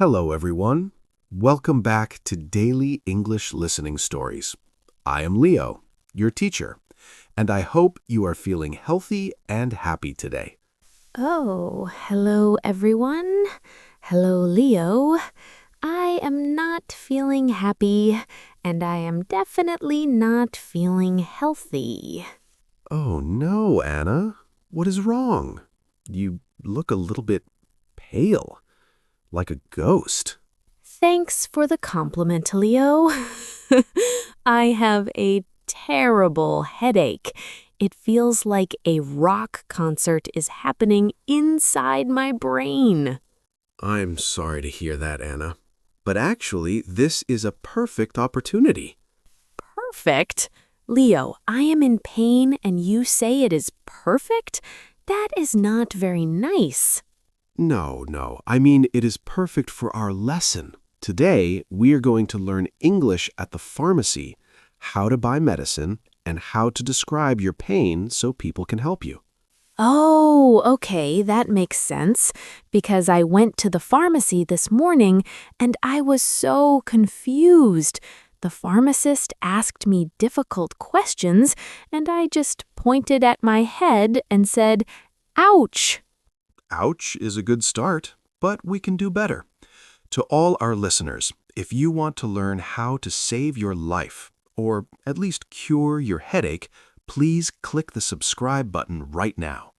Hello, everyone. Welcome back to Daily English Listening Stories. I am Leo, your teacher, and I hope you are feeling healthy and happy today. Oh, hello everyone. Hello, Leo. I am not feeling happy, and I am definitely not feeling healthy. Oh, no, Anna. What is wrong? You look a little bit pale, like a ghost. Thanks for the compliment, Leo. I have a terrible headache. It feels like a rock concert is happening inside my brain. I'm sorry to hear that, Anna. But actually, this is a perfect opportunity. Perfect? Leo, I am in pain and you say it is perfect? That is not very nice. No. I mean, it is perfect for our lesson. Today, we are going to learn English at the pharmacy, how to buy medicine, and how to describe your pain so people can help you. Oh, okay, that makes sense, because I went to the pharmacy this morning and I was so confused. The pharmacist asked me difficult questions and I just pointed at my head and said, "Ouch." Ouch is a good start, but we can do better. To all our listeners, if you want to learn how to save your life, or at least cure your headache, please click the subscribe button right now.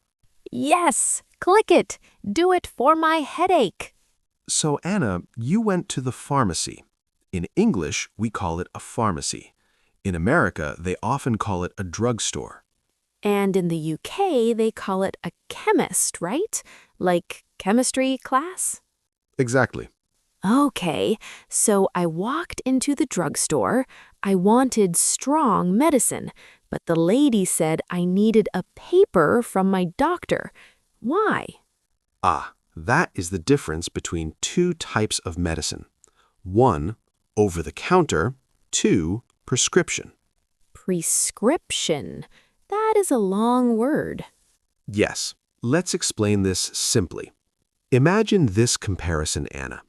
Yes, click it. Do it for my headache. So, Anna, you went to the pharmacy. In English, we call it a pharmacy. In America, they often call it a drugstore. And in the UK, they call it a chemist, right? Like chemistry class? Exactly. Okay, so I walked into the drugstore. I wanted strong medicine, but the lady said I needed a paper from my doctor. Why? That is the difference between two types of medicine. One, over-the-counter. Two, prescription. Prescription. That is a long word. Yes, let's explain this simply. Imagine this comparison, Anna.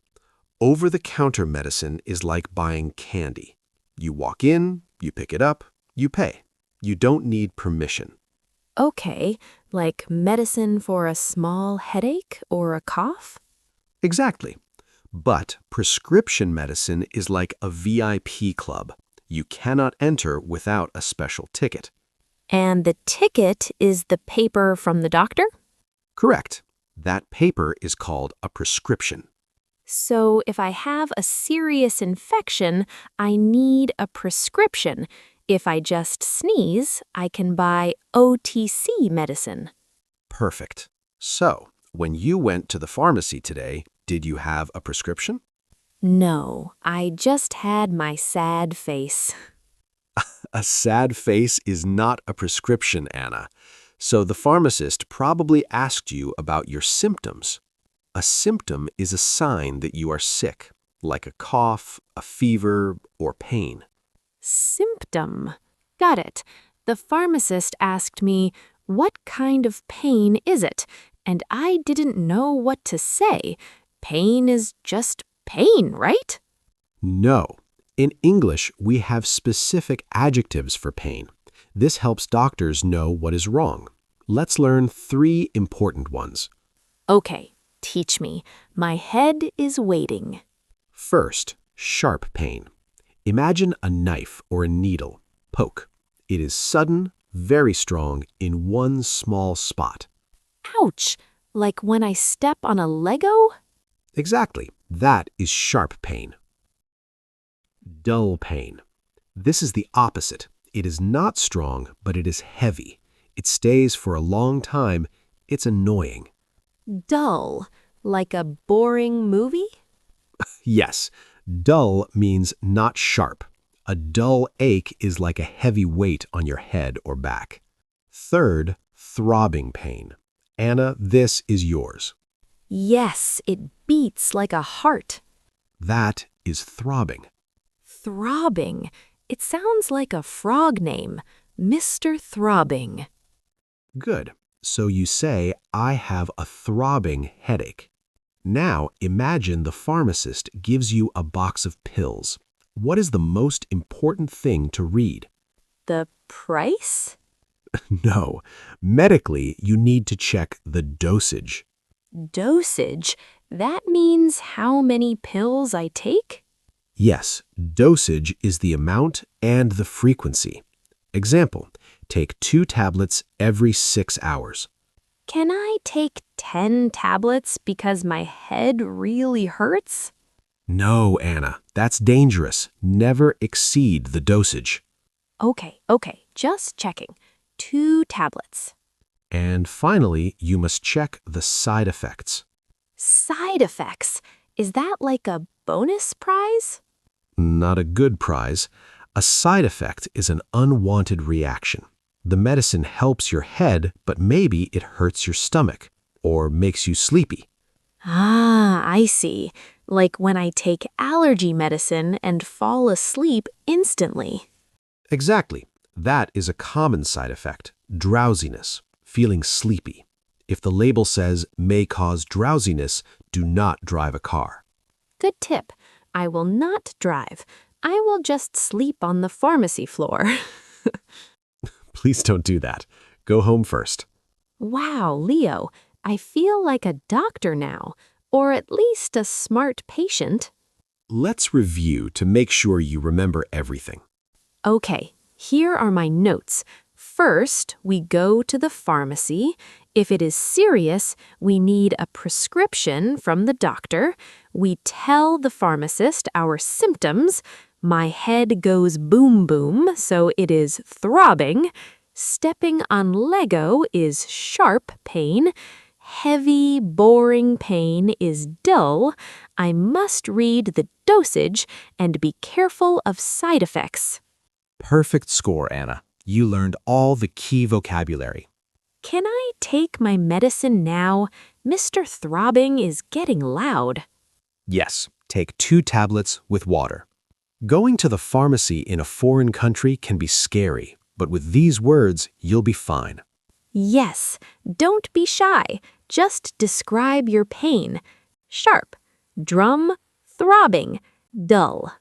Over-the-counter medicine is like buying candy. You walk in, you pick it up, you pay. You don't need permission. Okay, like medicine for a small headache or a cough? Exactly. But prescription medicine is like a VIP club. You cannot enter without a special ticket. And the ticket is the paper from the doctor? Correct. That paper is called a prescription. So if I have a serious infection, I need a prescription. If I just sneeze, I can buy OTC medicine. Perfect. So, when you went to the pharmacy today, did you have a prescription? No, I just had my sad face. A sad face is not a prescription, Anna. So the pharmacist probably asked you about your symptoms. A symptom is a sign that you are sick, like a cough, a fever, or pain. Symptom. Got it. The pharmacist asked me, "What kind of pain is it?" And I didn't know what to say. Pain is just pain, right? No. In English, we have specific adjectives for pain. This helps doctors know what is wrong. Let's learn 3 important ones. Okay, teach me. My head is waiting. First, sharp pain. Imagine a knife or a needle. Poke. It is sudden, very strong, in one small spot. Ouch! Like when I step on a Lego? Exactly. That is sharp pain. Dull pain. This is the opposite. It is not strong, but it is heavy. It stays for a long time. It's annoying. Dull. Like a boring movie? Yes, dull means not sharp. A dull ache is like a heavy weight on your head or back. Third, throbbing pain. Anna, this is yours. Yes, it beats like a heart. That is throbbing. Throbbing. It sounds like a frog name. Mr. Throbbing. Good. So you say, I have a throbbing headache. Now, imagine the pharmacist gives you a box of pills. What is the most important thing to read? The price? No. Medically, you need to check the dosage. Dosage? That means how many pills I take? Yes, dosage is the amount and the frequency. Example, take 2 tablets every 6 hours. Can I take 10 tablets because my head really hurts? No, Anna, that's dangerous. Never exceed the dosage. Okay, just checking. 2 tablets. And finally, you must check the side effects. Side effects? Is that like a bonus prize? Not a good prize. A side effect is an unwanted reaction. The medicine helps your head, but maybe it hurts your stomach or makes you sleepy. Ah, I see. Like when I take allergy medicine and fall asleep instantly. Exactly. That is a common side effect, drowsiness, feeling sleepy. If the label says may cause drowsiness, do not drive a car. Good tip. I will not drive. I will just sleep on the pharmacy floor. Please don't do that. Go home first. Wow, Leo, I feel like a doctor now, or at least a smart patient. Let's review to make sure you remember everything. Okay, here are my notes. First, we go to the pharmacy. If it is serious, we need a prescription from the doctor. We tell the pharmacist our symptoms. My head goes boom boom, so it is throbbing. Stepping on Lego is sharp pain. Heavy, boring pain is dull. I must read the dosage and be careful of side effects. Perfect score, Anna. You learned all the key vocabulary. Can I take my medicine now? Mr. Throbbing is getting loud. Yes, take 2 tablets with water. Going to the pharmacy in a foreign country can be scary, but with these words, you'll be fine. Yes, don't be shy. Just describe your pain. Sharp, drum, throbbing, dull.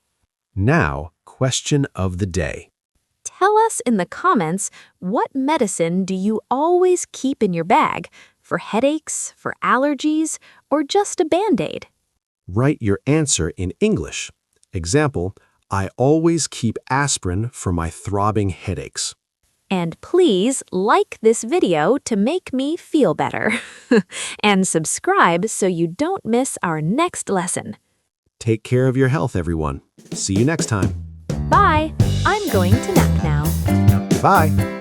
Now, question of the day. Tell us in the comments, what medicine do you always keep in your bag? For headaches, for allergies, or just a Band-Aid? Write your answer in English. Example, I always keep aspirin for my throbbing headaches. And please like this video to make me feel better. And subscribe so you don't miss our next lesson. Take care of your health, everyone. See you next time. Bye! I'm going to nap now. Bye.